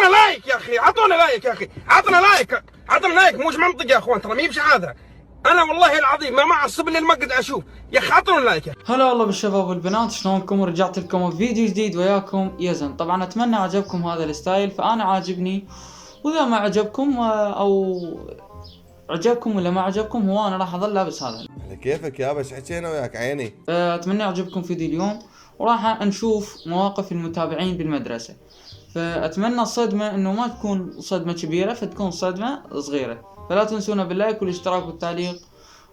عطنا لايك يا اخي، عطونا لايك يا اخي، عطنا لايك، عطنا لايك. مش منطق يا اخوان، ترى ما هي بشهاده. انا والله العظيم ما معصب لي المقعد اشوف يا اخي. عطونا لايك يا اخي. هلا والله بالشباب والبنات، شلونكم؟ رجعت لكم بفيديو جديد وياكم يزن. طبعا اتمنى عجبكم هذا الستايل، فانا عاجبني، واذا ما عجبكم او عجبكم ولا ما عجبكم، هو انا راح اظل لابس هذا. على كيفك يابا، ايش حكينا وياك عيني. اتمنى يعجبكم فيديو اليوم، وراح نشوف مواقف المتابعين بالمدرسة. فاتمنى الصدمة انه ما تكون صدمة كبيرة، فتكون صدمة صغيرة. فلا تنسونا باللايك والاشتراك والتعليق.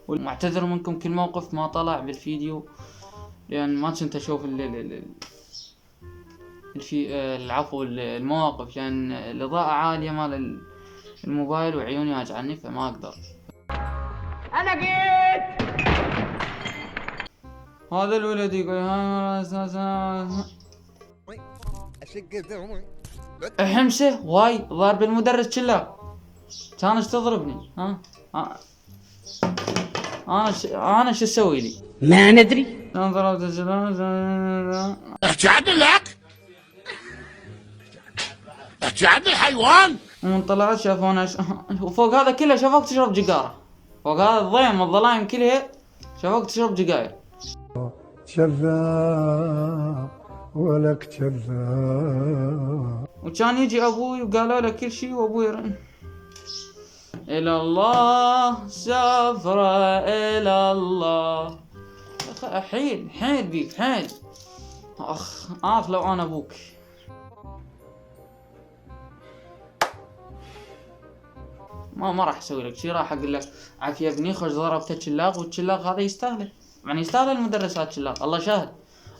ومعتذر منكم كل موقف ما طلع بالفيديو، لان ما كنت اشوف العفو المواقف، لان الاضاءة عالية مال الموبايل وعيوني واجعني فما اقدر. انا جيت. هذا الولد يقول حمسه واي ضارب المدرس كله، كانت تضربني. انا شو اسوي لي؟ ما ندري. احكي عدل لك، احكي عدل حيوان. ومن طلعت شافونا وفوق هذا كله شافوك تشرب جقارة، فوق هذا الضيم الظلايم كلها شافوك تشرب جقاير. كذاب ولك كذاب. وكان يجي ابوي وقالوا له كل شيء، وابوي الى الله سافرة الى الله. حيل حيل بيك حيل. اخ لو انا ابوك. ما راح اسوي لك شيء، راح اقول لك عافيه ابني خوش ضربته شلاق، والشلاق هذا يستاهله، يعني يستاهل المدرسات شلاق. الله شاهد،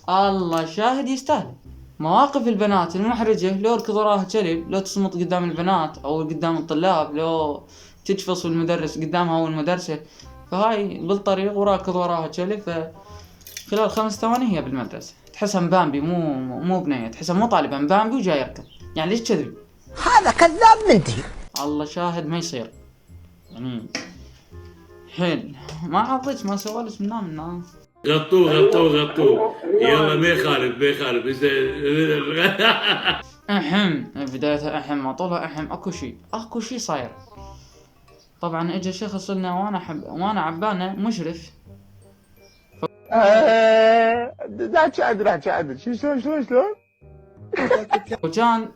الله شاهد يستاهل. مواقف البنات المحرجة، لو ركض وراها كلب، لو تصمت قدام البنات او قدام الطلاب، لو تجفص المدرس قدامها او المدرسة، فهاي بالطريق وراكض وراها كلب، فخلال 5 ثواني هي بالمدرسة. تحسها مبامبي، مو بنية، تحسها مو طالبة، مبامبي وجاي يركض. يعني ليش كذب؟ هذا كذاب منتهي. الله شاهد ما يصير، يعني حيل ما عضيت ما سوالف من الناس. غطوه يلا ما يخالف احم بدايتها احم، ما طولها احم. اكو شي صاير. طبعا اجى شخص لنا وانا عبانه مشرف. لا تعدل شلون وكان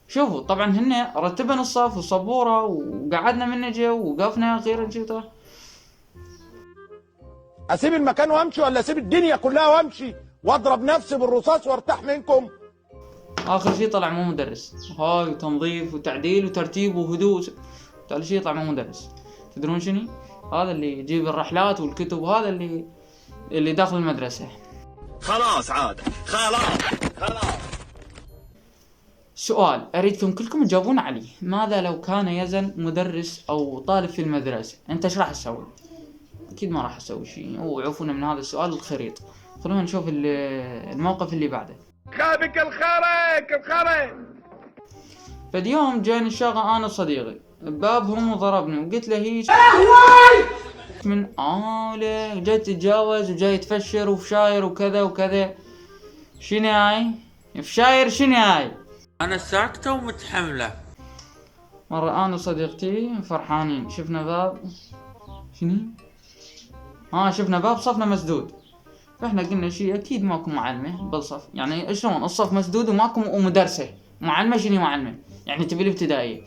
شوفوا طبعا هن رتبنا الصف والصبورة وقعدنا من نجي ووقفنا اخيرا شفته. اسيب المكان وامشي ولا اسيب الدنيا كلها وامشي واضرب نفسي بالرصاص وارتاح منكم؟ اخر شي طلع مو مدرس، هاي وتنظيف وتعديل وترتيب وهدوء. تعال شي يطلع مو مدرس. تدرون شنو هذا؟ اللي يجيب الرحلات والكتب، وهذا اللي داخل المدرسة. خلاص عاد خلاص. سؤال اريدكم كلكم تجاوبون عليه. ماذا لو كان يزن مدرس او طالب في المدرسة؟ انت ايش راح تسوي؟ اكيد ما راح اسوي شيء، وعفونا من هذا السؤال الخريط. خلونا نشوف الموقف اللي بعده. خابك الخرق. فاليوم جاني شغله انا وصديقي بابهم وضربني، وقلت له هيك من لا جاي تتجاوز وجاي تفشر وفشاير وكذا وكذا. شنو هاي فشاير؟ شنو هاي؟ أنا ساكتة ومتحملة. مرة أنا وصديقتي فرحانين، شفنا باب شنو؟ شفنا باب صفنا مسدود، فإحنا قلنا شيء أكيد ماكو معلمة بالصف. يعني شلون الصف مسدود وماكو مدرسة معلمة؟ شنو معلمة؟ يعني تبي الابتدائية.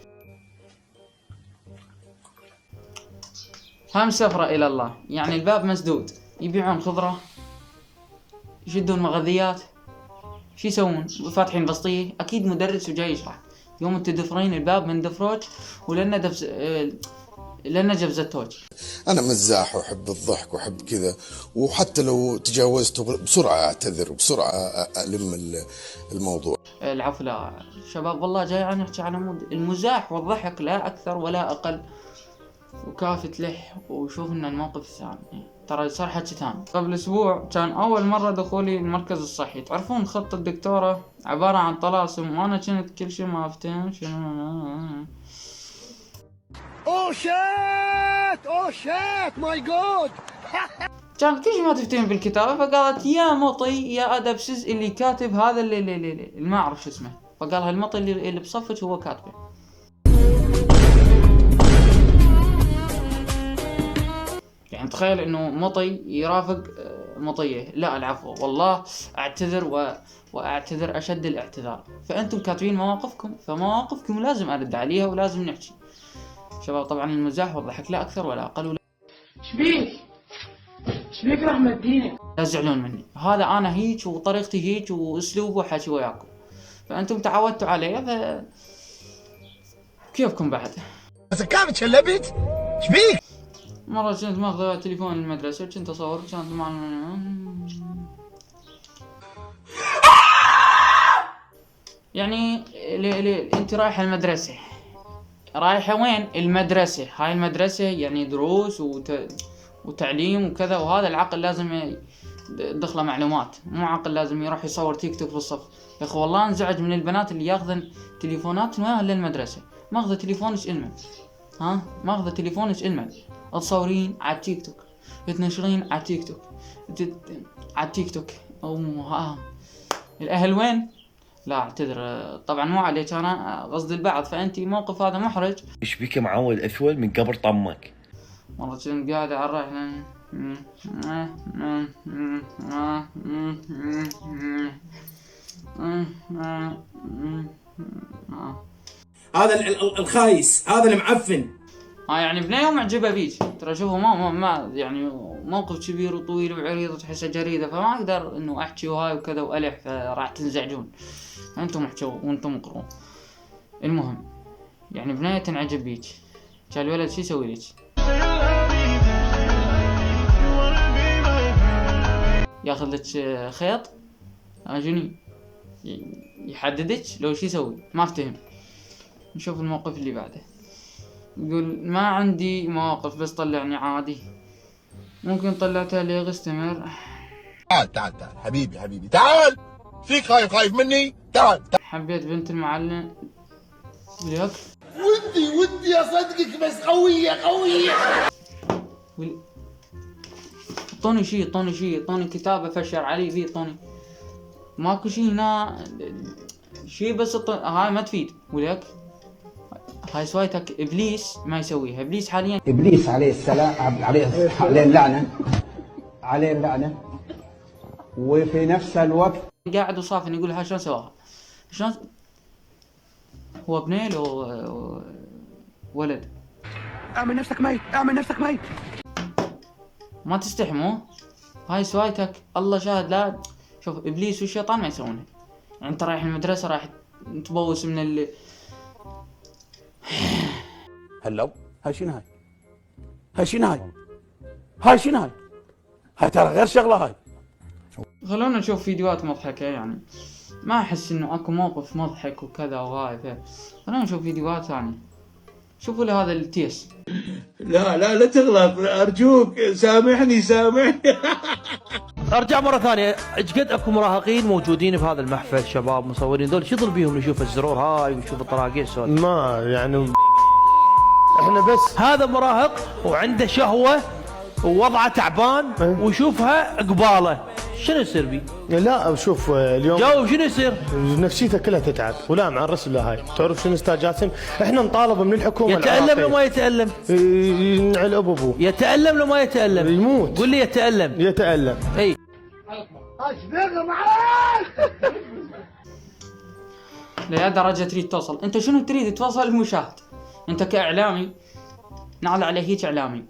هم سفرة إلى الله، يعني الباب مسدود، يبيعون خضرة، يشدون مغذيات، شو يسوون؟ فاتحين بسطية. اكيد مدرس وجاي يشرح. يوم تدفرين الباب من دفروج لنا جبزتوج. انا مزاح واحب الضحك واحب كذا، وحتى لو تجاوزته بسرعة اعتذر وبسرعة الم الموضوع. العفو. لا شباب والله جاي نحكي على المزاح والضحك، لا اكثر ولا اقل. وكافة لح وشوف ان الموقف الثاني ترى صار حكي ثاني. قبل اسبوع كان اول مرة دخولي المركز الصحي. تعرفون خط الدكتورة عبارة عن طلاسم، وانا كنت كل شيء ما افتهم شنو. اوه شات ماي جود. كان كل شيء ما تفتهم بالكتابة، فقالت يا مطي يا أدبسز اللي كاتب هذا اللي ما أعرف شو اسمه، فقال هالمطي اللي بصفك هو كاتبه. يعني تخيل إنه مطي يرافق مطية. لا العفو والله أعتذر وأعتذر أشد الاعتذار. فأنتم كاتبين مواقفكم، فمواقفكم لازم أرد عليها ولازم نحكي. شباب طبعا المزاح والضحك لا أكثر ولا أقل ولا شبيك رحمة الدين. لا تزعلون مني، هذا أنا هيك وطريقتي هيك وأسلوب وحكي وياكم، فأنتم تعودتوا علي كيفكم بعد. بس كم تشلبت شبيك؟ مرة كنت ماخذ تليفون المدرسة وكنت أصور، كانت يعني أنت رايحة المدرسة، رايحة وين؟ المدرسة. هاي المدرسة يعني دروس وتعليم وكذا، وهذا العقل لازم دخله معلومات، مو عقل لازم يروح يصور تيك توك بالصف. يا اخي والله انزعج من البنات اللي ياخذن تليفونات وين للمدرسة. ماخذة تليفونك علما، ماخذة تليفونك علما، تصورين على التيك توك، تنشرين على التيك توك، على التيك توك. الاهل وين؟ لا اعتذر طبعا مو عليك، انا قصدي البعض، فانت موقف هذا محرج. ايش بك معود اثول من قبر طمك؟ والله كنت قاعد على الرحلة. هذا الخايس، هذا المعفن. يعني بنيه معجبة بيك، ترى شوفوا ما يعني موقف كبير وطويل وعريض وتحسه جريدة، فما اقدر انه احكي وهاي وكذا والح، فراح تنزعجون. انتم احكوا وانتم اقروا. المهم يعني بنيه تنعجب بيك، كان الولد شو يسوي لك؟ ياخذ لك خيط اجني يحددك لو شو يسوي، ما افتهم. نشوف الموقف اللي بعده. يقول ما عندي مواقف بس طلعني عادي، ممكن طلعتها لي استمر. تعال حبيبي تعال. فيك خايف مني؟ تعال. حبيت بنت المعلم وليك. ودي اصدقك بس قوية. طوني كتاب افشر علي فيه، طوني ماكو شي هنا شي بس هاي ما تفيد. وليك هاي سويتك ابليس ما يسويها. ابليس حاليا ابليس عليه السلام، عليه اللعنه، وفي نفس الوقت قاعد وصافن يقول هاي شلون سواها، شلون هو بنيل ولد. اعمل نفسك ميت. ما تستحموا، هاي سويتك الله شاهد. لا شوف ابليس والشيطان ما يسوونها. يعني انت رايح المدرسة رايح تبوس من هلو هاي شنو هاي ترى غير شغله هاي. خلونا نشوف فيديوهات مضحكة، يعني ما احس انه اكو موقف مضحك وكذا وهاي، خلونا نشوف فيديوهات ثانية. شوفوا لي هذا التيس. لا تغلط ارجوك، سامحني ارجع مره ثانيه. ايش قد اكو مراهقين موجودين في هذا المحفل، شباب مصورين، ذول شو يضل بيهم نشوف الزرور هاي ونشوف الطراقيس ما يعني احنا بس هذا مراهق وعنده شهوه ووضعه تعبان ويشوفها قباله، شنو يصير بي؟ لا شوف اليوم جو شنو يصير؟ نفسيته كلها تتعب ولا مع الرسل. هاي تعرف شنو استاذ جاسم، احنا نطالب من الحكومه يتألم لو ما يتألم؟ ينعل ابوه. يتألم لو ما يتألم؟ يموت. قول لي يتألم. اي لأي درجة تريد توصل؟ انت شنو تريد توصل المشاهد؟ انت كاعلامي نعل عليه هيك اعلامي،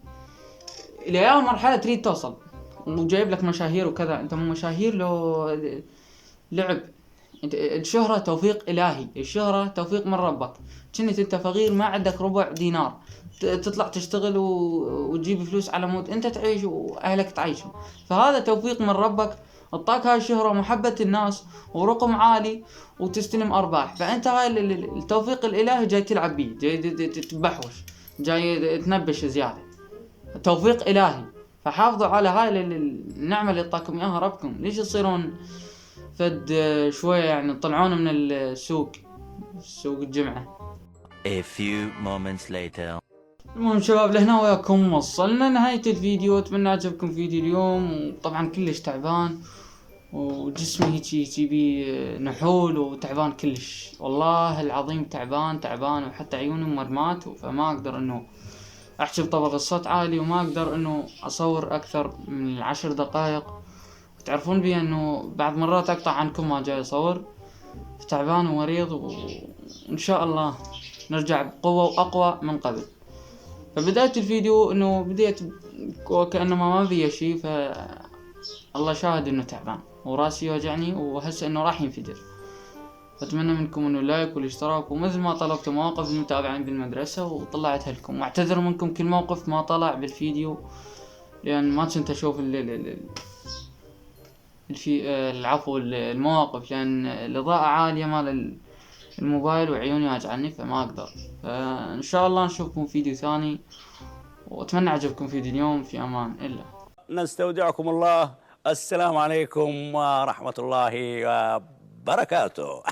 لأي مرحلة تريد توصل وجايب لك مشاهير وكذا. انت مو مشاهير لو لعب. انت الشهرة توفيق الهي، الشهرة توفيق من ربك. كنت انت فقير ما عندك ربع دينار، تطلع تشتغل وتجيب فلوس على مود انت تعيش واهلك تعيشوا، فهذا توفيق من ربك. اعطاك هاي الشهرة محبة الناس ورقم عالي وتستلم ارباح، فانت هاي التوفيق الالهي جاي تلعب بيه، جاي تبحوش، جاي تنبش زيادة. توفيق الهي، فحافظوا على هاي النعمة اللي اعطاكم اياها ربكم. ليش تصيرون فد شوية يعني تطلعون من السوق الجمعة؟ A few moments later. المهم شباب لهنا وياكم وصلنا نهاية الفيديو. اتمنى عجبكم فيديو اليوم. وطبعا كلش تعبان وجسمي هيجي بيه نحول وتعبان كلش والله العظيم، تعبان وحتى عيوني مرمات، فما اقدر انه احكي بطبق الصوت عالي، وما اقدر انه اصور اكثر من 10 دقائق. تعرفون بي انه بعض مرات اقطع عنكم ما جاي اصور، تعبان ومريض، وان شاء الله نرجع بقوة واقوى من قبل. فبداية الفيديو انه بديت وكأنما ما بي شي، الله شاهد انه تعبان وراسي يوجعني وهسه انه راح ينفجر. اتمنى منكم انه اللايك والاشتراك، ومثل ما طلبت مواقف المتابعين بالمدرسة وطلعتها لكم، واعتذر منكم كل موقف ما طلع بالفيديو لان ما كنت اشوف العفو المواقف، لان الاضاءة عالية مال الموبايل وعيوني واجعني فما اقدر. فان شاء الله نشوفكم فيديو ثاني، واتمنى عجبكم فيديو اليوم. في امان الله. نستودعكم الله. السلام عليكم ورحمة الله وبركاته.